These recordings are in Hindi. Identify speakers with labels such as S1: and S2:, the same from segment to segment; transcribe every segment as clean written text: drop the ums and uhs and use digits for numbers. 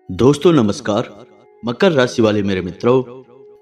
S1: दोस्तों नमस्कार। मकर राशि वाले मेरे मित्रों,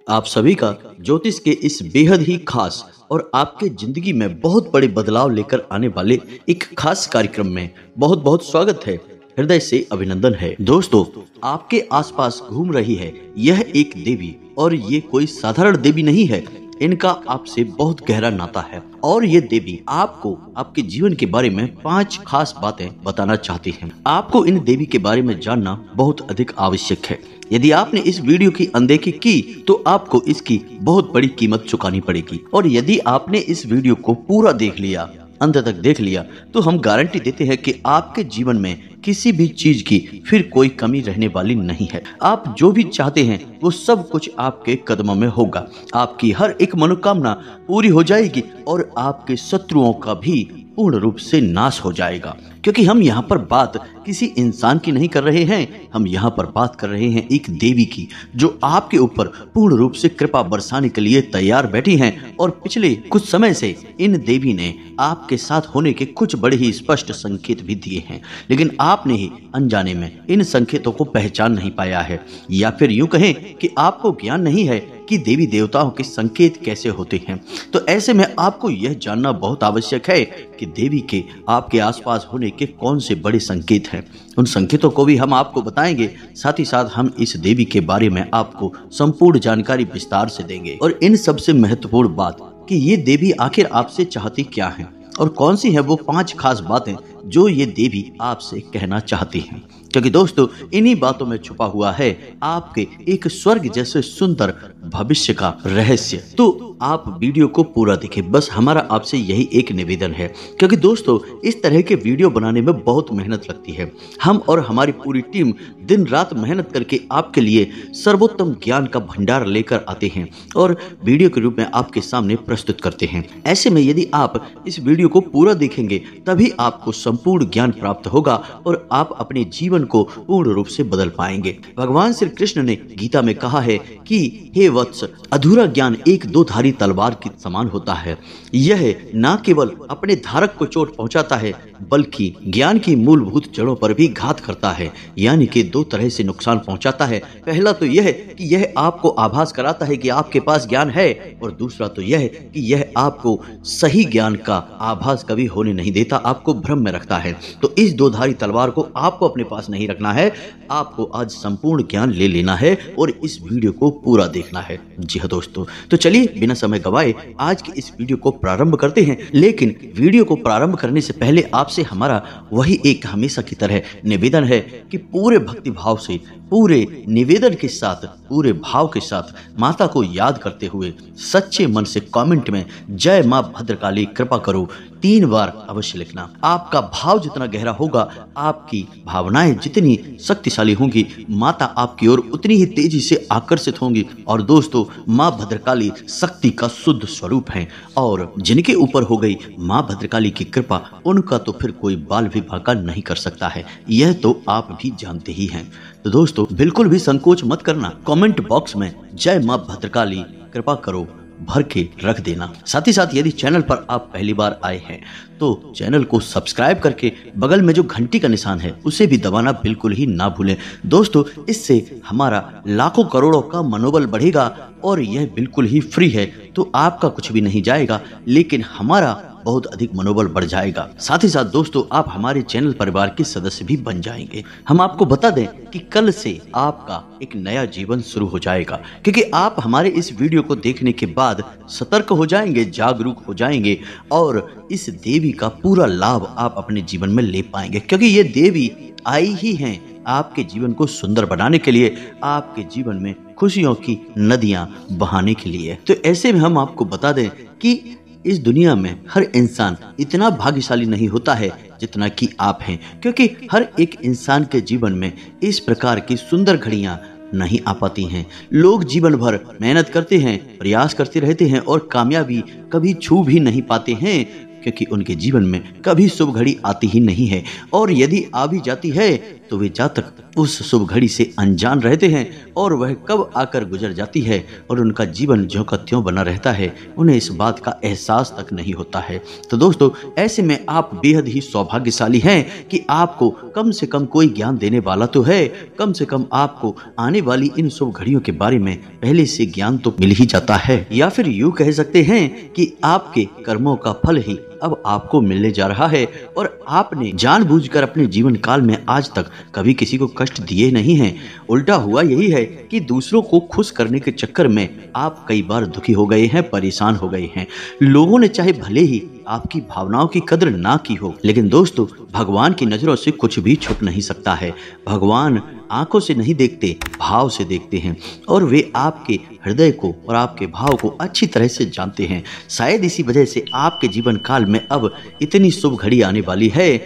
S1: आप सभी का ज्योतिष के इस बेहद ही खास और आपके जिंदगी में बहुत बड़े बदलाव लेकर आने वाले एक खास कार्यक्रम में बहुत बहुत स्वागत है। हृदय से अभिनंदन है। दोस्तों, आपके आसपास घूम रही है यह एक देवी, और ये कोई साधारण देवी नहीं है। इनका आपसे बहुत गहरा नाता है और ये देवी आपको आपके जीवन के बारे में 5 खास बातें बताना चाहती हैं। आपको इन देवी के बारे में जानना बहुत अधिक आवश्यक है। यदि आपने इस वीडियो की अनदेखी की तो आपको इसकी बहुत बड़ी कीमत चुकानी पड़ेगी, और यदि आपने इस वीडियो को पूरा देख लिया, अंत तक देख लिया, तो हम गारंटी देते हैं कि आपके जीवन में किसी भी चीज की फिर कोई कमी रहने वाली नहीं है। आप जो भी चाहते हैं वो सब कुछ आपके कदमों में होगा। आपकी हर एक मनोकामना पूरी हो जाएगी और आपके शत्रुओं का भी पूर्ण रूप से नाश हो जाएगा। क्योंकि हम यहाँ पर बात किसी इंसान की नहीं कर रहे हैं, हम यहाँ पर बात कर रहे हैं एक देवी की, जो आपके ऊपर पूर्ण रूप से कृपा बरसाने के लिए तैयार बैठी हैं। और पिछले कुछ समय से इन देवी ने आपके साथ होने के कुछ बड़े ही स्पष्ट संकेत भी दिए हैं, लेकिन आपने ही अनजाने में इन संकेतों को पहचान नहीं पाया है, या फिर यूं कहें कि आपको ज्ञान नहीं है कि देवी देवताओं के संकेत कैसे होते हैं। तो ऐसे में आपको यह जानना बहुत आवश्यक है कि देवी के आपके आसपास होने के कौन से बड़े संकेत हैं। उन संकेतों को भी हम आपको बताएंगे, साथ ही साथ हम इस देवी के बारे में आपको संपूर्ण जानकारी विस्तार से देंगे। और इन सबसे महत्वपूर्ण बात कि ये देवी आखिर आपसे चाहती क्या है और कौन सी है वो 5 खास बातें जो ये देवी आपसे कहना चाहती हैं। क्योंकि दोस्तों, इन्हीं बातों में छुपा हुआ है आपके एक स्वर्ग जैसे सुंदर भविष्य का रहस्य। तो आप वीडियो को पूरा देखें, बस हमारा आपसे यही एक निवेदन है। क्योंकि दोस्तों, इस तरह के वीडियो बनाने में बहुत मेहनत लगती है। हम और हमारी पूरी टीम दिन रात मेहनत करके आपके लिए सर्वोत्तम ज्ञान का भंडार लेकर आते हैं और वीडियो के रूप में आपके सामने प्रस्तुत करते हैं। ऐसे में यदि आप इस वीडियो को पूरा देखेंगे तभी आपको संपूर्ण ज्ञान प्राप्त होगा और आप अपने जीवन को पूर्ण रूप से बदल पाएंगे। भगवान श्री कृष्ण ने गीता में कहा है कि हे वत्स, अधूरा ज्ञान एक दो धारी तलवार के समान होता है। यह न केवल अपने धारक को चोट पहुंचाता है बल्कि ज्ञान की मूलभूत जड़ों पर भी घात करता है, यानी कि 2 तरह से नुकसान पहुंचाता है। पहला तो यह कि यह आपको आभास कराता है कि आपके पास ज्ञान है, और दूसरा तो यह कि यह आपको सही ज्ञान का आभास कभी होने नहीं देता, आपको भ्रम में रखता है। तो इस 2 धारी तलवार को आपको अपने पास नहीं रखना है, आपको आज संपूर्ण ज्ञान ले लेना है और इस वीडियो को पूरा देखना है। जी हाँ दोस्तों, तो चलिए बिना समय गवाए आज की इस वीडियो को प्रारंभ करते हैं। लेकिन वीडियो को प्रारंभ करने से पहले आपसे हमारा वही एक हमेशा की तरह निवेदन है कि पूरे भक्ति भाव से, पूरे निवेदन के साथ, पूरे भाव के साथ माता को याद करते हुए सच्चे मन से कमेंट में जय मां भद्रकाली कृपा करो 3 बार अवश्य लिखना। आपका भाव जितना गहरा होगा, आपकी भावनाएं जितनी शक्तिशाली होंगी, माता आपकी ओर उतनी ही तेजी से आकर्षित होंगी। और दोस्तों, मां भद्रकाली शक्ति का शुद्ध स्वरूप है, और जिनके ऊपर हो गई मां भद्रकाली की कृपा, उनका तो फिर कोई बाल भी बांका नहीं कर सकता है। यह तो आप भी जानते ही हैं। तो दोस्तों, बिल्कुल भी संकोच मत करना, कमेंट बॉक्स में जय मां भद्रकाली कृपा करो भर के रख देना। साथ ही साथ यदि चैनल पर आप पहली बार आए हैं तो चैनल को सब्सक्राइब करके बगल में जो घंटी का निशान है उसे भी दबाना बिल्कुल ही ना भूलें। दोस्तों, इससे हमारा लाखों करोड़ों का मनोबल बढ़ेगा और यह बिल्कुल ही फ्री है। तो आपका कुछ भी नहीं जाएगा, लेकिन हमारा बहुत अधिक मनोबल बढ़ जाएगा। साथ ही साथ दोस्तों, आप हमारे चैनल परिवार के सदस्य भी बन जाएंगे। हम आपको बता दें कि कल से आपका एक नया जीवन शुरू हो जाएगा, क्योंकि आप हमारे इस वीडियो को देखने के बाद सतर्क हो जाएंगे, जागरूक हो जाएंगे, और इस देवी का पूरा लाभ आप अपने जीवन में ले पाएंगे। क्योंकि ये देवी आई ही हैं आपके जीवन को सुंदर बनाने के लिए, आपके जीवन में खुशियों की नदियां बहाने के लिए। तो ऐसे में हम आपको बता दें कि इस दुनिया में हर इंसान इतना भाग्यशाली नहीं होता है जितना कि आप हैं, क्योंकि हर एक इंसान के जीवन में इस प्रकार की सुंदर घड़ियां नहीं आ पाती हैं। लोग जीवन भर मेहनत करते हैं, प्रयास करते रहते हैं और कामयाबी कभी छू भी नहीं पाते हैं, क्योंकि उनके जीवन में कभी शुभ घड़ी आती ही नहीं है, और यदि आ भी जाती है तो वे जातक उस शुभ घड़ी से अनजान रहते हैं, और वह कब आकर गुजर जाती है और उनका जीवन ज्यों का त्यों बना रहता है, उन्हें इस बात का एहसास तक नहीं होता है। तो दोस्तों, ऐसे में आप बेहद ही सौभाग्यशाली हैं कि आपको कम से कम कोई ज्ञान देने वाला तो है, कम से कम आपको आने वाली इन शुभ घड़ियों के बारे में पहले से ज्ञान तो मिल ही जाता है, या फिर यूं कह सकते हैं कि आपके कर्मों का फल ही अब आपको मिलने जा रहा है, और आपने जानबूझकर अपने जीवन काल में आज तक कभी किसी को कष्ट दिए नहीं हैं। उल्टा हुआ यही है कि दूसरों को खुश करने के चक्कर में आप कई बार दुखी हो गए हैं, परेशान हो गए हैं। लोगों ने चाहे भले ही आपकी भावनाओं की कदर ना की हो, लेकिन दोस्तों, भगवान की नजरों से कुछ भी छुप नहीं सकता है। भगवान आंखों से नहीं देखते, भाव से देखते हैं, और वे आपके हृदय को और आपके भाव को अच्छी तरह से जानते हैं। शायद इसी वजह से आपके जीवन काल में अब इतनी शुभ घड़ी आने वाली है।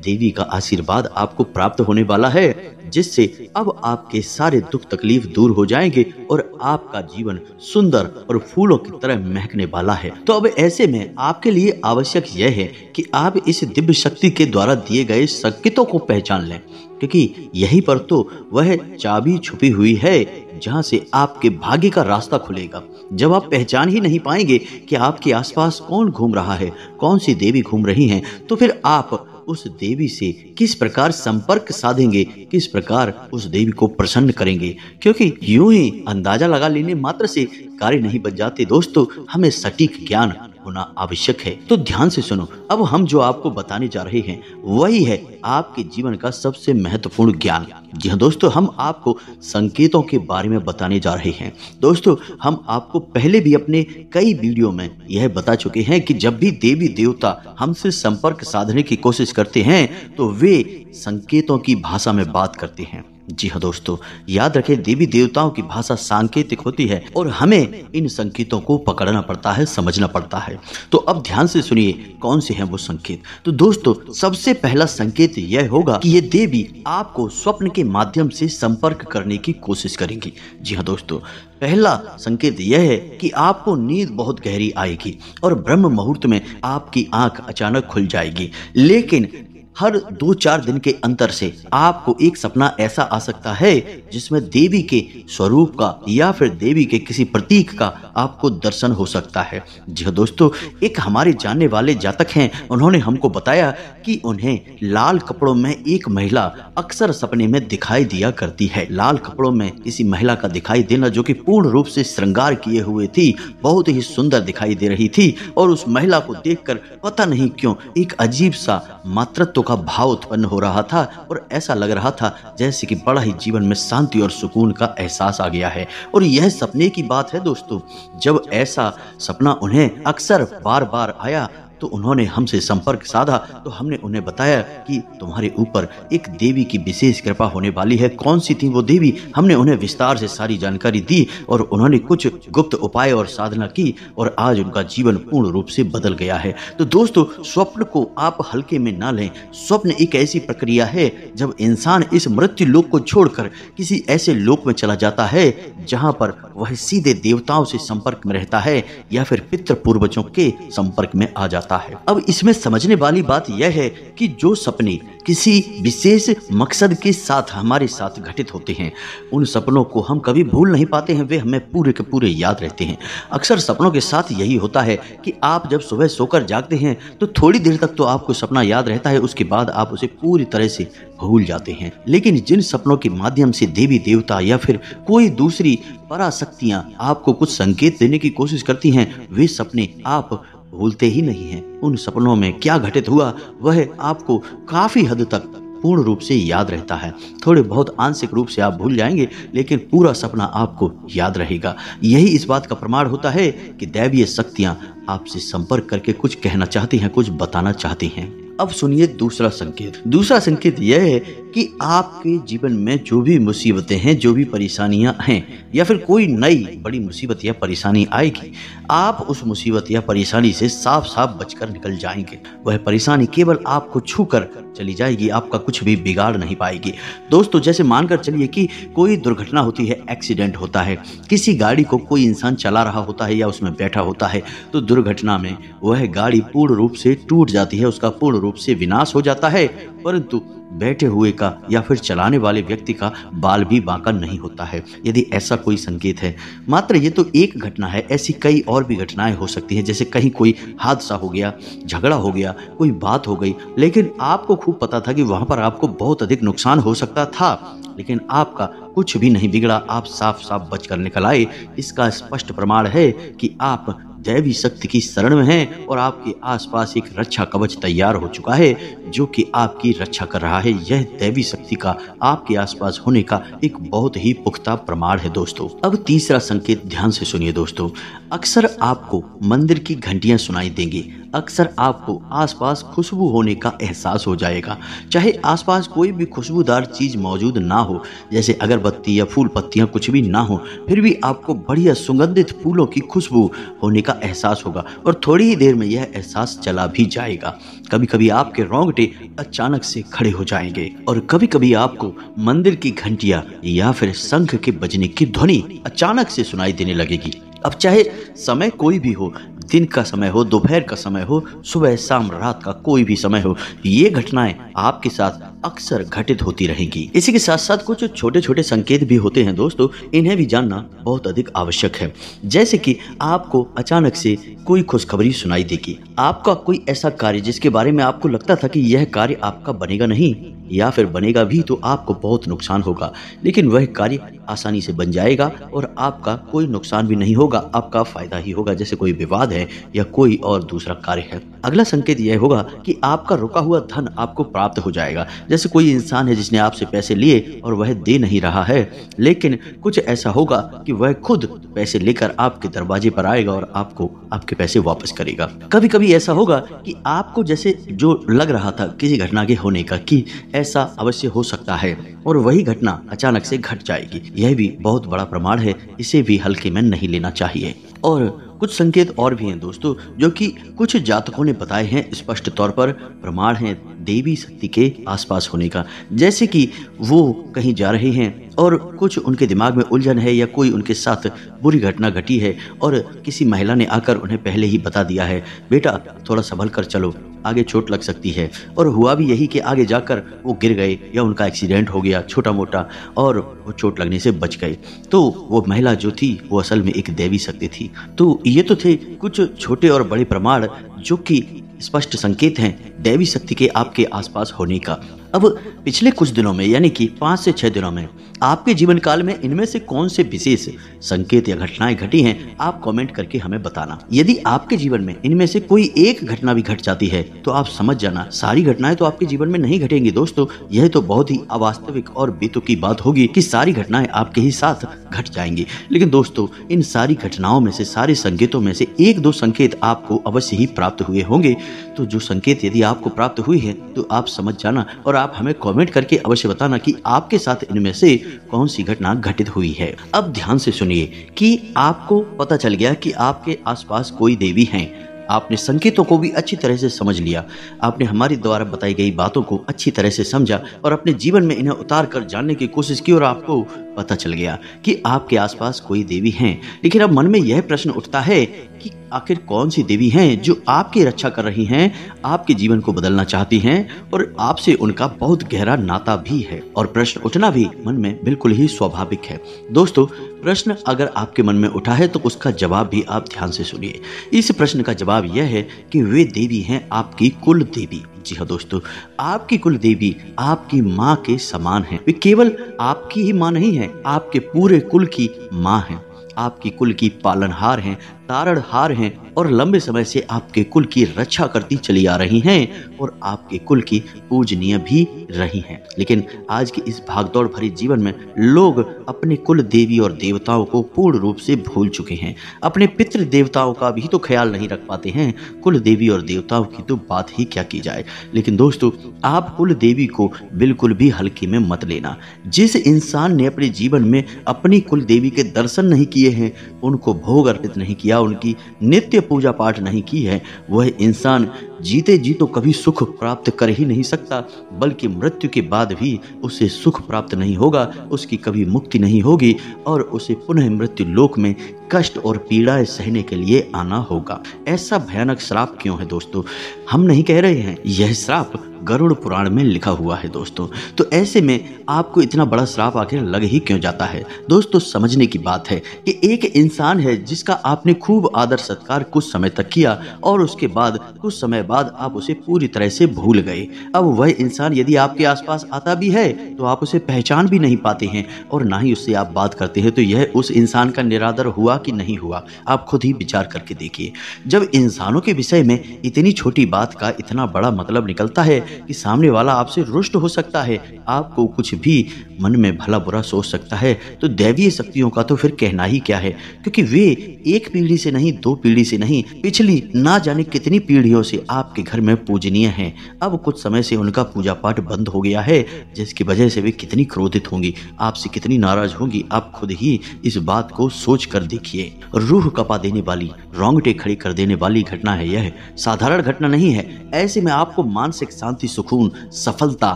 S1: देवी का आशीर्वाद आपको प्राप्त होने वाला है, जिससे अब आपके सारे दुख तकलीफ दूर हो जाएंगे और आपका जीवन सुंदर और फूलों की तरह महकने वाला है। तो अब ऐसे में आपके लिए आवश्यक यह है कि आप इस दिव्य शक्ति के द्वारा दिए गए संकेतों को पहचान लें, क्योंकि यहीं पर तो वह चाबी छुपी हुई है जहां से आपके भाग्य का रास्ता खुलेगा। जब आप पहचान ही नहीं पाएंगे कि आपके आसपास कौन घूम रहा है, कौन सी देवी घूम रही हैं, तो फिर आप उस देवी से किस प्रकार संपर्क साधेंगे, किस प्रकार उस देवी को प्रसन्न करेंगे, क्योंकि यूं ही अंदाजा लगा लेने मात्र से कार्य नहीं बन जाते। दोस्तों, हमें सटीक ज्ञान होना आवश्यक है। तो ध्यान से सुनो, अब हम जो आपको बताने जा रहे हैं वही है आपके जीवन का सबसे महत्वपूर्ण ज्ञान। जी हाँ दोस्तों, हम आपको संकेतों के बारे में बताने जा रहे हैं। दोस्तों, हम आपको पहले भी अपने कई वीडियो में यह बता चुके हैं कि जब भी देवी देवता हमसे संपर्क साधने की कोशिश करते हैं तो वे संकेतों की भाषा में बात करते हैं। जी हाँ दोस्तों, याद रखें, देवी देवताओं की भाषा सांकेतिक होती है और हमें इन संकेतों को पकड़ना पड़ता है, समझना पड़ता है। तो अब ध्यान से सुनिए कौन से हैं वो संकेत। तो दोस्तों, सबसे पहला संकेत यह होगा कि ये देवी आपको स्वप्न के माध्यम से संपर्क करने की कोशिश करेंगी। जी हाँ दोस्तों, पहला संकेत यह है कि आपको नींद बहुत गहरी आएगी और ब्रह्म मुहूर्त में आपकी आंख अचानक खुल जाएगी, लेकिन हर 2-4 दिन के अंतर से आपको एक सपना ऐसा आ सकता है जिसमें देवी के स्वरूप का या फिर देवी के किसी प्रतीक का आपको दर्शन हो सकता है। जी हाँ दोस्तों, एक हमारे जानने वाले जातक हैं, उन्होंने हमको बताया कि उन्हें लाल कपड़ों में एक महिला अक्सर सपने में दिखाई दिया करती है। लाल कपड़ों में किसी महिला का दिखाई देना जो कि पूर्ण रूप से श्रृंगार किए हुए थी, बहुत ही सुंदर दिखाई दे रही थी, और उस महिला को देखकर पता नहीं क्यों एक अजीब सा मातृत्व का भाव उत्पन्न हो रहा था, और ऐसा लग रहा था जैसे कि बड़ा ही जीवन में शांति और सुकून का एहसास आ गया है। और यह सपने की बात है दोस्तों। जब ऐसा सपना उन्हें अक्सर बार बार आया तो उन्होंने हमसे संपर्क साधा, तो हमने उन्हें बताया कि तुम्हारे ऊपर एक देवी की विशेष कृपा होने वाली है। कौन सी थी वो देवी, हमने उन्हें विस्तार से सारी जानकारी दी, और उन्होंने कुछ गुप्त उपाय और साधना की, और आज उनका जीवन पूर्ण रूप से बदल गया है। तो दोस्तों, स्वप्न को आप हल्के में ना लें। स्वप्न एक ऐसी प्रक्रिया है जब इंसान इस मृत्यु लोक को छोड़कर किसी ऐसे लोक में चला जाता है जहां पर वह सीधे देवताओं से संपर्क में रहता है या फिर पितृ पूर्वजों के संपर्क में आ जाता है। अब इसमें समझने वाली बात यह है कि जो सपने किसी विशेष मकसद के साथ हमारे साथ घटित होते हैं, उन सपनों को हम कभी भूल नहीं पाते हैं, वे हमें पूरे के पूरे याद रहते हैं। अक्सर सपनों के साथ यही होता है कि आप जब सुबह सोकर जागते हैं तो थोड़ी देर तक तो आपको सपना याद रहता है, उसके बाद आप उसे पूरी तरह से भूल जाते हैं। लेकिन जिन सपनों के माध्यम से देवी देवता या फिर कोई दूसरी पराशक्तियां आपको कुछ संकेत देने की कोशिश करती हैं, वे सपने आप भूलते ही नहीं हैं। उन सपनों में क्या घटित हुआ वह आपको काफी हद तक पूर्ण रूप से याद रहता है। थोड़े बहुत आंशिक रूप से आप भूल जाएंगे, लेकिन पूरा सपना आपको याद रहेगा। यही इस बात का प्रमाण होता है कि दैवीय शक्तियां आपसे संपर्क करके कुछ कहना चाहती हैं, कुछ बताना चाहती हैं। अब सुनिए दूसरा संकेत। दूसरा संकेत यह है कि आपके जीवन में जो भी मुसीबतें हैं, जो भी परेशानियां हैं, या फिर कोई नई बड़ी मुसीबत या परेशानी आएगी, आप उस मुसीबत या परेशानी से साफ साफ बचकर निकल जाएंगे। वह परेशानी केवल आपको छूकर चली जाएगी, आपका कुछ भी बिगाड़ नहीं पाएगी। दोस्तों, जैसे मानकर चलिए कि कोई दुर्घटना होती है, एक्सीडेंट होता है, किसी गाड़ी को कोई इंसान चला रहा होता है या उसमें बैठा होता है, तो दुर्घटना में वह गाड़ी पूर्ण रूप से टूट जाती है, उसका पूर्ण रूप से विनाश हो जाता है, परंतु बैठे हुए का या फिर चलाने वाले व्यक्ति का बाल भी बांका नहीं होता है। यदि ऐसा कोई संकेत है, मात्र ये तो एक घटना है, ऐसी कई और भी घटनाएं हो सकती हैं। जैसे कहीं कोई हादसा हो गया, झगड़ा हो गया, कोई बात हो गई, लेकिन आपको खूब पता था कि वहां पर आपको बहुत अधिक नुकसान हो सकता था, लेकिन आपका कुछ भी नहीं बिगड़ा, आप साफ साफ बचकर निकल आए। इसका स्पष्ट प्रमाण है कि आप दैवी शक्ति की शरण में हैं और आपके आसपास एक रक्षा कवच तैयार हो चुका है जो कि आपकी रक्षा कर रहा है। यह दैवी शक्ति का आपके आसपास होने का एक बहुत ही पुख्ता प्रमाण है दोस्तों। अब तीसरा संकेत ध्यान से सुनिए दोस्तों। अक्सर आपको मंदिर की घंटियां सुनाई देंगी, अक्सर आपको आसपास खुशबू होने का एहसास हो जाएगा। चाहे आसपास कोई भी खुशबूदार चीज मौजूद ना हो, जैसे अगरबत्ती या फूल पत्तियां कुछ भी ना हो, फिर भी आपको बढ़िया सुगंधित फूलों की खुशबू होने का एहसास होगा और थोड़ी ही देर में यह एहसास चला भी जाएगा। कभी कभी आपके रोंगटे अचानक से खड़े हो जाएंगे और कभी कभी आपको मंदिर की घंटियां या फिर शंख के बजने की ध्वनि अचानक से सुनाई देने लगेगी। अब चाहे समय कोई भी हो, दिन का समय हो, दोपहर का समय हो, सुबह शाम रात का कोई भी समय हो, ये घटनाएं आपके साथ अक्सर घटित होती रहेंगी। इसी के साथ साथ कुछ छोटे छोटे संकेत भी होते हैं दोस्तों, इन्हें भी जानना बहुत अधिक आवश्यक है। जैसे कि आपको अचानक से कोई खुशखबरी सुनाई देगी, आपका कोई ऐसा कार्य जिसके बारे में आपको लगता था कि यह कार्य आपका बनेगा नहीं या फिर बनेगा भी तो आपको बहुत नुकसान होगा, लेकिन वह कार्य आसानी से बन जाएगा और आपका कोई नुकसान भी नहीं होगा, आपका फायदा ही होगा। जैसे कोई विवाद है या कोई और दूसरा कार्य है। अगला संकेत यह होगा कि आपका रुका हुआ धन आपको प्राप्त हो जाएगा। जैसे कोई इंसान है जिसने आपसे पैसे लिए और वह दे नहीं रहा है, लेकिन कुछ ऐसा होगा कि वह खुद पैसे लेकर आपके दरवाजे पर आएगा और आपको आपके पैसे वापस करेगा। कभी कभी ऐसा होगा कि आपको जैसे जो लग रहा था किसी घटना के होने का कि ऐसा अवश्य हो सकता है और वही घटना अचानक से घट जाएगी। यह भी बहुत बड़ा प्रमाण है, इसे भी हल्के में नहीं लेना चाहिए। और कुछ संकेत और भी हैं दोस्तों जो कि कुछ जातकों ने बताए हैं, स्पष्ट तौर पर प्रमाण है देवी शक्ति के आसपास होने का। जैसे कि वो कहीं जा रहे हैं और कुछ उनके दिमाग में उलझन है या कोई उनके साथ बुरी घटना घटी है और किसी महिला ने आकर उन्हें पहले ही बता दिया है, बेटा थोड़ा संभल कर चलो, आगे चोट लग सकती है। और हुआ भी यही कि आगे जाकर वो गिर गए या उनका एक्सीडेंट हो गया छोटा मोटा और वो चोट लगने से बच गए। तो वो महिला जो थी वो असल में एक देवी शक्ति थी। तो ये तो थे कुछ छोटे और बड़े प्रमाण जो कि स्पष्ट संकेत हैं देवी शक्ति के आपके आसपास होने का। अब पिछले कुछ दिनों में यानी कि 5 से 6 दिनों में आपके जीवन काल में इनमें से कौन से विशेष संकेत या घटनाएं घटी हैं, आप कमेंट करके हमें बताना। यदि आपके जीवन में इनमें से कोई एक घटना भी घट जाती है तो आप समझ जाना सारी घटनाएं तो आपके जीवन में नहीं घटेंगी दोस्तों। यह तो बहुत ही अवास्तविक और बेतुकी बात होगी कि सारी घटनाएं आपके ही साथ घट जाएंगी। लेकिन दोस्तों इन सारी घटनाओं में से, सारे संकेतों में से 1-2 संकेत आपको अवश्य ही प्राप्त हुए होंगे। तो जो संकेत यदि आपको प्राप्त हुए हैं तो आप समझ जाना और आप हमें कमेंट करके अवश्य बताना कि आपके साथ इनमें से कौन सी घटना घटित हुई है। अब ध्यान से सुनिए कि आपको पता चल गया कि आपके आसपास कोई देवी हैं, आपने संकेतों को भी अच्छी तरह से समझ लिया, आपने हमारी द्वारा बताई गई बातों को अच्छी तरह से समझा और अपने जीवन में इन्हें उतार कर जानने की कोशिश की और आपको पता चल गया कि आपके आसपास कोई देवी हैं। लेकिन अब मन में यह प्रश्न उठता है कि आखिर कौन सी देवी हैं जो आपकी रक्षा कर रही हैं, आपके जीवन को बदलना चाहती हैं और आपसे उनका बहुत गहरा नाता भी है। और प्रश्न उठना भी मन में बिल्कुल ही स्वाभाविक है। दोस्तों प्रश्न अगर आपके मन में उठा है तो उसका जवाब भी आप ध्यान से सुनिए। इस प्रश्न का जवाब यह है कि वे देवी हैं आपकी कुल देवी। जी हाँ दोस्तों, आपकी कुल देवी आपकी माँ के समान है। वे केवल आपकी ही माँ नहीं है, आपके पूरे कुल की माँ है, आपकी कुल की पालनहार हैं, तारणहार हैं और लंबे समय से आपके कुल की रक्षा करती चली आ रही हैं और आपके कुल की पूजनीय भी रही हैं। लेकिन आज की इस भागदौड़ भरी जीवन में लोग अपने कुल देवी और देवताओं को पूर्ण रूप से भूल चुके हैं। अपने पितृ देवताओं का भी तो ख्याल नहीं रख पाते हैं, कुल देवी और देवताओं की तो बात ही क्या की जाए। लेकिन दोस्तों, आप कुल देवी को बिल्कुल भी हल्के में मत लेना। जिस इंसान ने अपने जीवन में अपनी कुल देवी के दर्शन नहीं किए हैं, उनको भोग अर्पित नहीं किया, उनकी नित्य पूजा पाठ नहीं की है, वह इंसान जीते जी तो कभी सुख प्राप्त कर ही नहीं सकता, बल्कि मृत्यु के बाद भी उसे सुख प्राप्त नहीं होगा, उसकी कभी मुक्ति नहीं होगी और उसे पुनः मृत्यु लोक में कष्ट और पीड़ाएं सहने के लिए आना होगा। ऐसा भयानक श्राप क्यों है दोस्तों? हम नहीं कह रहे हैं, यह श्राप गरुड़ पुराण में लिखा हुआ है दोस्तों। तो ऐसे में आपको इतना बड़ा श्राप आखिर लग ही क्यों जाता है? दोस्तों, समझने की बात है कि एक इंसान है जिसका आपने खूब आदर सत्कार कुछ समय तक किया और उसके बाद कुछ समय बाद आप उसे पूरी तरह से भूल गए। अब वह इंसान यदि आपके आसपास आता भी है तो आप उसे पहचान भी नहीं पाते हैं और ना ही उससे आप बात करते हैं। तो यह उस इंसान का निरादर हुआ कि नहीं हुआ, आप खुद ही विचार करके देखिए। जब इंसानों के विषय में इतनी छोटी बात का इतना बड़ा मतलब निकलता है कि सामने वाला आपसे रुष्ट हो सकता है, आपको कुछ भी मन में भला बुरा सोच सकता है, तो दैवीय शक्तियों का तो फिर कहना ही क्या है। क्योंकि वे एक पीढ़ी से नहीं, दो पीढ़ी से नहीं, पिछली ना जाने कितनी पीढ़ियों से आपके घर में पूजनीय हैं। अब कुछ समय से उनका पूजा पाठ बंद हो गया है, जिसकी वजह से वे कितनी क्रोधित होंगी, आपसे कितनी नाराज होंगी, आप खुद ही इस बात को सोच कर देखिए। रूह कपा देने वाली, रोंगटे खड़े कर देने वाली घटना है यह, साधारण घटना नहीं है। ऐसे में आपको मानसिक शांति, सुकून, सफलता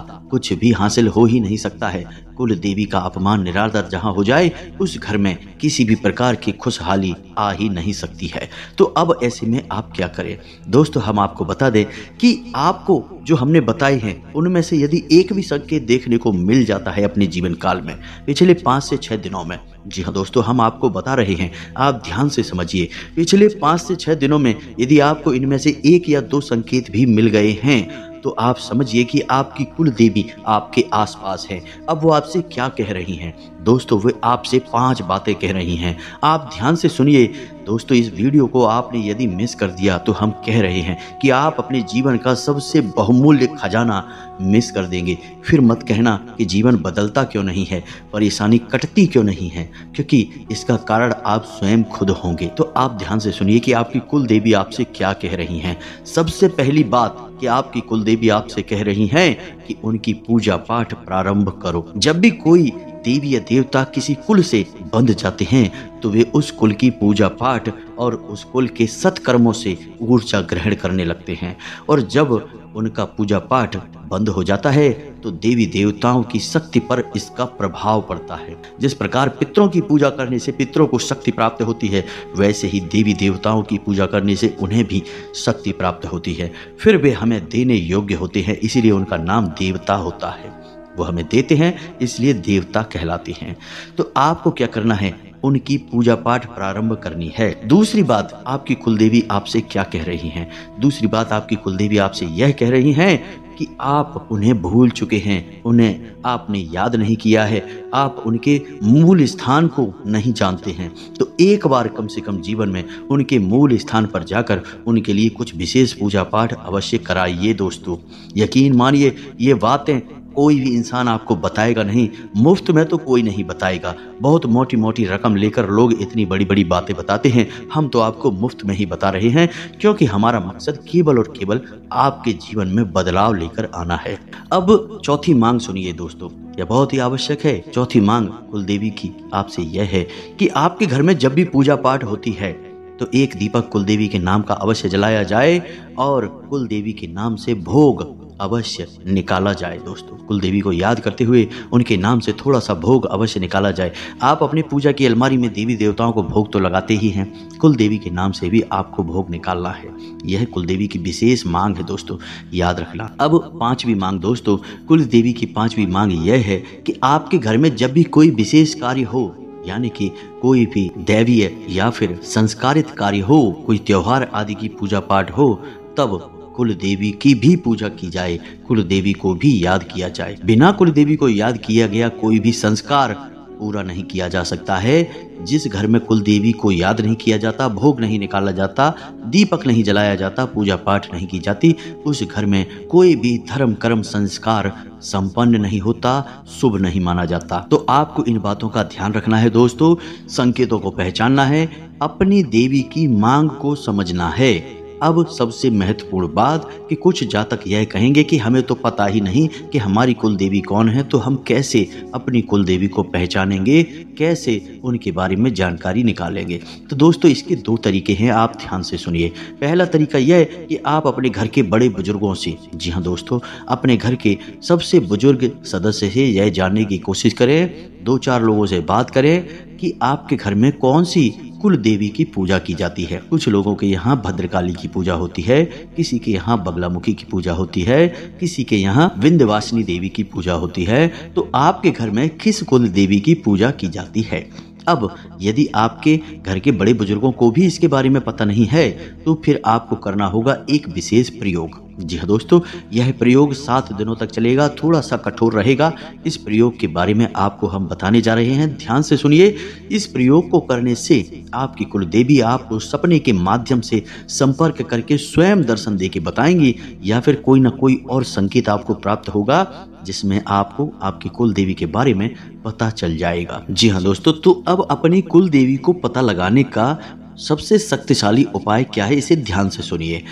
S1: कुछ भी हासिल हो ही नहीं सकता है। कुल देवी का अपमान निरादर जहां हो जाए, उस घर में किसी भी प्रकार की खुशहाली आ ही नहीं सकती है। तो अब ऐसे में आप क्या करें? दोस्तों, हम आपको बता दें कि आपको जो हमने बताए हैं उनमें से यदि एक भी संकेत देखने को मिल जाता है अपने जीवन काल में पिछले 5 से 6 दिनों में, जी हाँ दोस्तों, हम आपको बता रहे हैं, आप ध्यान से समझिए। पिछले 5 से 6 दिनों में यदि आपको इनमें से 1 या 2 संकेत भी मिल गए हैं तो आप समझिए कि आपकी कुल देवी आपके आसपास है। अब वो आपसे क्या कह रही हैं? दोस्तों, वे आपसे 5 बातें कह रही हैं। आप ध्यान से सुनिए दोस्तों। इस वीडियो को आपने यदि मिस कर दिया तो हम कह रहे हैं कि आप अपने जीवन का सबसे बहुमूल्य खजाना मिस कर देंगे। फिर मत कहना कि जीवन बदलता क्यों नहीं है, परेशानी कटती क्यों नहीं है, क्योंकि इसका कारण आप स्वयं खुद होंगे। तो आप ध्यान से सुनिए कि आपकी कुल देवी आपसे क्या कह रही हैं। सबसे पहली बात कि आपकी कुल देवी आपसे कह रही हैं कि उनकी पूजा पाठ प्रारंभ करो। जब भी कोई देवी या देवता किसी कुल से बंध जाते हैं तो वे उस कुल की पूजा पाठ और उस कुल के सत्कर्मों से ऊर्जा ग्रहण करने लगते हैं। और जब उनका पूजा पाठ बंद हो जाता है तो देवी देवताओं की शक्ति पर इसका प्रभाव पड़ता है। जिस प्रकार पितरों की पूजा करने से पितरों को शक्ति प्राप्त होती है, वैसे ही देवी देवताओं की पूजा करने से उन्हें भी शक्ति प्राप्त होती है। फिर वे हमें देने योग्य होते हैं, इसीलिए उनका नाम देवता होता है। वो हमें देते हैं इसलिए देवता कहलाते हैं। तो आपको क्या करना है? उनकी पूजा पाठ प्रारंभ करनी है। दूसरी बात, आपकी कुलदेवी आपसे क्या कह रही हैं? दूसरी बात, आपकी कुलदेवी आपसे यह कह रही हैं कि आप उन्हें भूल चुके हैं, उन्हें आपने याद नहीं किया है, आप उनके मूल स्थान को नहीं जानते हैं। तो एक बार कम से कम जीवन में उनके मूल स्थान पर जाकर उनके लिए कुछ विशेष पूजा पाठ अवश्य कराइए दोस्तों। यकीन मानिए, ये बातें कोई भी इंसान आपको बताएगा नहीं, मुफ्त में तो कोई नहीं बताएगा। बहुत मोटी मोटी रकम लेकर लोग इतनी बड़ी बड़ी बातें बताते हैं, हम तो आपको मुफ्त में ही बता रहे हैं, क्योंकि हमारा मकसद केवल और केवल आपके जीवन में बदलाव लेकर आना है। अब चौथी मांग सुनिए दोस्तों, यह बहुत ही आवश्यक है। चौथी मांग कुलदेवी की आपसे यह है कि आपके घर में जब भी पूजा पाठ होती है तो एक दीपक कुलदेवी के नाम का अवश्य जलाया जाए और कुलदेवी के नाम से भोग अवश्य निकाला जाए दोस्तों। कुलदेवी को याद करते हुए उनके नाम से थोड़ा सा भोग अवश्य निकाला जाए। आप अपनी पूजा की अलमारी में देवी देवताओं को भोग तो लगाते ही हैं, कुलदेवी के नाम से भी आपको भोग निकालना है। यह कुलदेवी की विशेष मांग है दोस्तों, याद रखना। अब 5वीं मांग दोस्तों, कुलदेवी की 5वीं मांग यह है कि आपके घर में जब भी कोई विशेष कार्य हो, यानी कि कोई भी दैवीय या फिर संस्कारित कार्य हो, कोई त्योहार आदि की पूजा पाठ हो, तब कुल देवी की भी पूजा की जाए, कुल देवी को भी याद किया जाए। बिना कुल देवी को याद किया गया कोई भी संस्कार पूरा नहीं किया जा सकता है। जिस घर में कुल देवी को याद नहीं किया जाता, भोग नहीं निकाला जाता, दीपक नहीं जलाया जाता, पूजा पाठ नहीं की जाती, उस घर में कोई भी धर्म कर्म संस्कार संपन्न नहीं होता, शुभ नहीं माना जाता। तो आपको इन बातों का ध्यान रखना है दोस्तों, संकेतों को पहचानना है, अपनी देवी की मांग को समझना है। अब सबसे महत्वपूर्ण बात कि कुछ जातक यह कहेंगे कि हमें तो पता ही नहीं कि हमारी कुल देवी कौन है, तो हम कैसे अपनी कुल देवी को पहचानेंगे, कैसे उनके बारे में जानकारी निकालेंगे। तो दोस्तों इसके दो तरीके हैं, आप ध्यान से सुनिए। पहला तरीका यह है कि आप अपने घर के बड़े बुजुर्गों से, जी हाँ दोस्तों, अपने घर के सबसे बुजुर्ग सदस्य से यह जानने की कोशिश करें, 2-4 लोगों से बात करें कि आपके घर में कौन सी कुल देवी की पूजा की जाती है। कुछ लोगों के यहाँ भद्रकाली की पूजा होती है, किसी के यहाँ बगलामुखी की पूजा होती है, किसी के यहाँ विंध्यवासिनी देवी की पूजा होती है। तो आपके घर में किस कुल देवी की पूजा की जाती है? अब यदि आपके घर के बड़े बुजुर्गों को भी इसके बारे में पता नहीं है, तो फिर आपको करना होगा एक विशेष प्रयोग। जी हाँ दोस्तों, यह प्रयोग 7 दिनों तक चलेगा, थोड़ा सा कठोर रहेगा। इस प्रयोग के बारे में आपको हम बताने जा रहे हैं, ध्यान से सुनिए। इस प्रयोग को करने से आपकी कुल देवी आपको सपने के माध्यम से संपर्क करके स्वयं दर्शन देके बताएंगी, या फिर कोई ना कोई और संकेत आपको प्राप्त होगा जिसमें आपको आपकी कुल देवी के बारे में पता चल जाएगा। जी हाँ दोस्तों, तो अब अपनी कुल देवी को पता लगाने का सबसे शक्तिशाली उपाय क्या है, इसे ध्यान से सुनिए।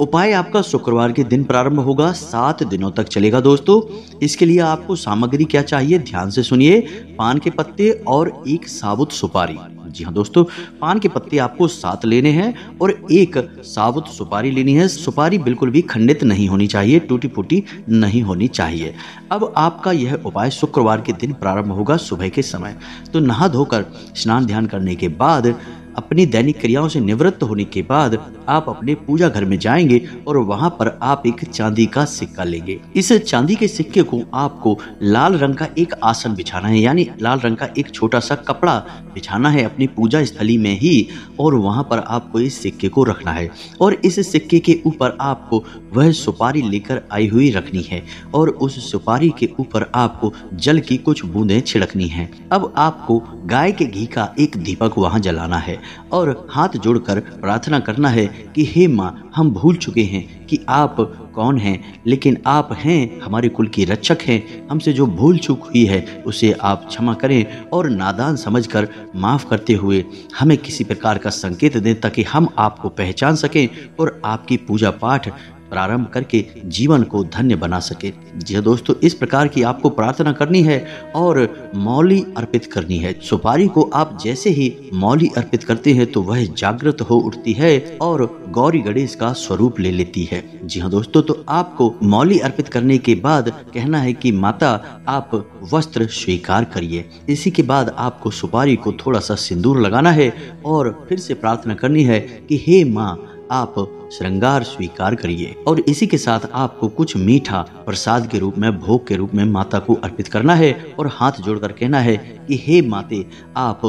S1: उपाय आपका शुक्रवार के दिन प्रारंभ होगा, 7 दिनों तक चलेगा दोस्तों। इसके लिए आपको सामग्री क्या चाहिए, ध्यान से सुनिए। पान के पत्ते और एक साबुत सुपारी। जी हाँ दोस्तों, पान के पत्ते आपको 7 लेने हैं और एक साबुत सुपारी लेनी है। सुपारी बिल्कुल भी खंडित नहीं होनी चाहिए, टूटी फूटी नहीं होनी चाहिए। अब आपका यह उपाय शुक्रवार के दिन प्रारंभ होगा सुबह के समय। तो नहा धोकर स्नान ध्यान करने के बाद, अपनी दैनिक क्रियाओं से निवृत्त होने के बाद आप अपने पूजा घर में जाएंगे और वहां पर आप एक चांदी का सिक्का लेंगे। इस चांदी के सिक्के को आपको लाल रंग का एक आसन बिछाना है, यानी लाल रंग का एक छोटा सा कपड़ा बिछाना है अपनी पूजा स्थली में ही, और वहां पर आपको इस सिक्के को रखना है। और इस सिक्के के ऊपर आपको वह सुपारी लेकर आई हुई रखनी है और उस सुपारी के ऊपर आपको जल की कुछ बूंदें छिड़कनी है। अब आपको गाय के घी का एक दीपक वहां जलाना है और हाथ जोड़कर प्रार्थना करना है कि हे माँ, हम भूल चुके हैं कि आप कौन हैं, लेकिन आप हैं, हमारे कुल की रक्षक हैं। हमसे जो भूल चूक हुई है उसे आप क्षमा करें और नादान समझकर माफ़ करते हुए हमें किसी प्रकार का संकेत दें ताकि हम आपको पहचान सकें और आपकी पूजा पाठ प्रारंभ करके जीवन को धन्य बना सके। जी दोस्तों, इस प्रकार की आपको प्रार्थना करनी है और मौली अर्पित करनी है। सुपारी को आप जैसे ही मौली अर्पित करते हैं तो वह जागृत हो उठती है और गौरी गणेश का स्वरूप ले लेती है। जी हाँ दोस्तों, तो आपको मौली अर्पित करने के बाद कहना है कि माता आप वस्त्र स्वीकार करिए। इसी के बाद आपको सुपारी को थोड़ा सा सिंदूर लगाना है और फिर से प्रार्थना करनी है कि हे माँ, आप श्रृंगार स्वीकार करिए। और इसी के साथ आपको कुछ मीठा प्रसाद के रूप में, भोग के रूप में माता को अर्पित करना है और हाथ जोड़कर कहना है कि हे माते, आप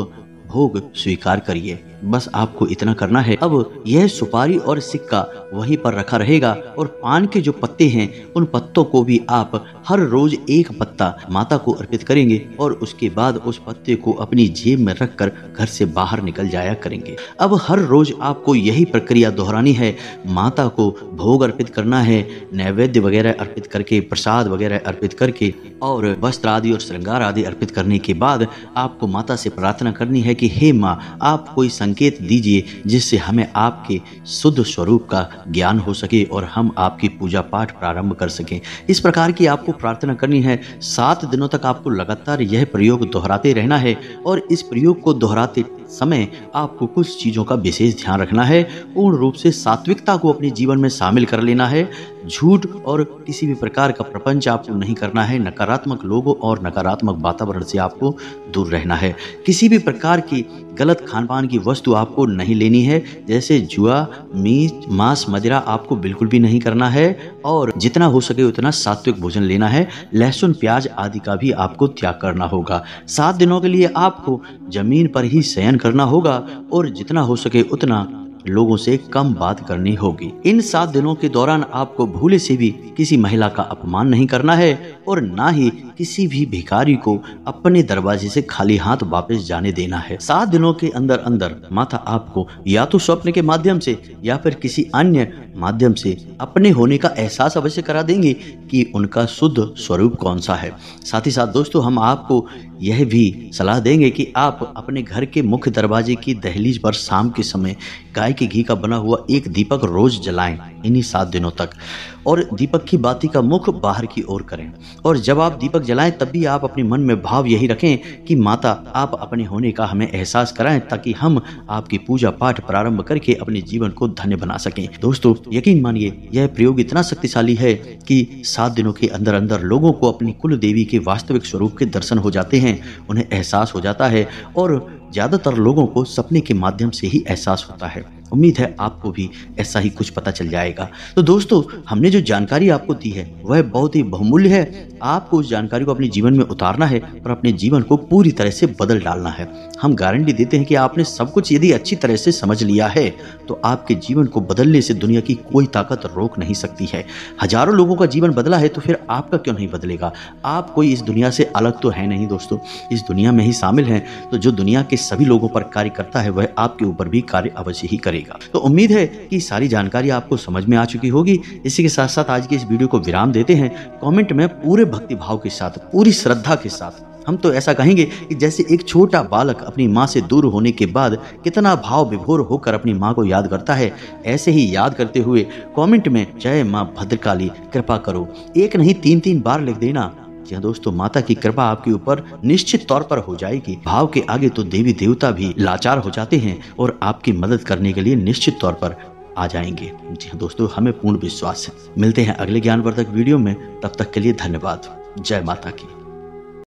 S1: भोग स्वीकार करिए। बस आपको इतना करना है। अब यह सुपारी और सिक्का वहीं पर रखा रहेगा और पान के जो पत्ते हैं उन पत्तों को भी आप हर रोज एक पत्ता माता को अर्पित करेंगे और उसके बाद उस पत्ते को अपनी जेब में रखकर घर से बाहर निकल जाया करेंगे। अब हर रोज आपको यही प्रक्रिया दोहरानी है। माता को भोग अर्पित करना है, नैवेद्य वगैरह अर्पित करके, प्रसाद वगैरह अर्पित करके और वस्त्र आदि और श्रृंगार आदि अर्पित करने के बाद आपको माता से प्रार्थना करनी है कि हे माँ, आप कोई संकेत दीजिए जिससे हमें आपके शुद्ध स्वरूप का ज्ञान हो सके और हम आपकी पूजा पाठ प्रारंभ कर सकें। इस प्रकार की आपको प्रार्थना करनी है। 7 दिनों तक आपको लगातार यह प्रयोग दोहराते रहना है और इस प्रयोग को दोहराते समय आपको कुछ चीज़ों का विशेष ध्यान रखना है। पूर्ण रूप से सात्विकता को अपने जीवन में शामिल कर लेना है। झूठ और किसी भी प्रकार का प्रपंच आपको नहीं करना है। नकारात्मक लोगों और नकारात्मक वातावरण से आपको दूर रहना है। किसी भी प्रकार की गलत खान पान की वस्तु आपको नहीं लेनी है, जैसे जुआ, मीट, मांस, मदिरा आपको बिल्कुल भी नहीं करना है और जितना हो सके उतना सात्विक भोजन लेना है। लहसुन, प्याज आदि का भी आपको त्याग करना होगा। 7 दिनों के लिए आपको जमीन पर ही शयन करना होगा और जितना हो सके उतना लोगों से कम बात करनी होगी। इन 7 दिनों के दौरान आपको भूले से भी किसी महिला का अपमान नहीं करना है और ना ही किसी भी भिखारी को अपने दरवाजे से खाली हाथ वापस जाने देना है। 7 दिनों के अंदर अंदर माता आपको या तो स्वप्न के माध्यम से या फिर किसी अन्य माध्यम से अपने होने का एहसास अवश्य करा देंगे कि उनका शुद्ध स्वरूप कौन सा है। साथ ही साथ दोस्तों, हम आपको यह भी सलाह देंगे कि आप अपने घर के मुख्य दरवाजे की दहलीज पर शाम के समय गाय के घी का बना हुआ एक दीपक रोज जलाएं इन्हीं 7 दिनों तक, और दीपक की बाती का मुख बाहर की ओर करें। और जब आप दीपक जलाएं तब भी आप अपने मन में भाव यही रखें कि माता आप अपने होने का हमें एहसास कराएं, ताकि हम आपकी पूजा पाठ प्रारंभ करके अपने जीवन को धन्य बना सकें। दोस्तों, यकीन मानिए यह प्रयोग इतना शक्तिशाली है कि 7 दिनों के अंदर अंदर लोगों को अपनी कुल देवी के वास्तविक स्वरूप के दर्शन हो जाते हैं, उन्हें एहसास हो जाता है और ज्यादातर लोगों को सपने के माध्यम से ही एहसास होता है। उम्मीद है आपको भी ऐसा ही कुछ पता चल जाएगा। तो दोस्तों, हमने जो जानकारी आपको दी है वह बहुत ही बहुमूल्य है। आपको उस जानकारी को अपने जीवन में उतारना है और अपने जीवन को पूरी तरह से बदल डालना है। हम गारंटी देते हैं कि आपने सब कुछ यदि अच्छी तरह से समझ लिया है तो आपके जीवन को बदलने से दुनिया की कोई ताकत रोक नहीं सकती है। हजारों लोगों का जीवन बदला है तो फिर आपका क्यों नहीं बदलेगा? आप कोई इस दुनिया से अलग तो है नहीं दोस्तों, इस दुनिया में ही शामिल हैं। तो जो दुनिया के सभी लोगों पर कार्य करता है वह आपके ऊपर भी कार्य अवश्य ही करेगा। तो उम्मीद है कि सारी जानकारी आपको समझ में आ चुकी होगी। इसी के साथ साथ आज की इस वीडियो को विराम देते हैं। कमेंट में पूरे भक्ति भाव के साथ, पूरी श्रद्धा के साथ, हम तो ऐसा कहेंगे कि जैसे एक छोटा बालक अपनी माँ से दूर होने के बाद कितना भाव विभोर होकर अपनी माँ को याद करता है, ऐसे ही याद करते हुए कमेंट में जय माँ भद्रकाली कृपा करो एक नहीं 3-3 बार लिख देना। जी हाँ दोस्तों, माता की कृपा आपके ऊपर निश्चित तौर पर हो जाएगी। भाव के आगे तो देवी देवता भी लाचार हो जाते हैं और आपकी मदद करने के लिए निश्चित तौर पर आ जाएंगे। जी हाँ दोस्तों, हमें पूर्ण विश्वास है। मिलते हैं अगले ज्ञानवर्धक वीडियो में, तब तक के लिए धन्यवाद। जय माता की।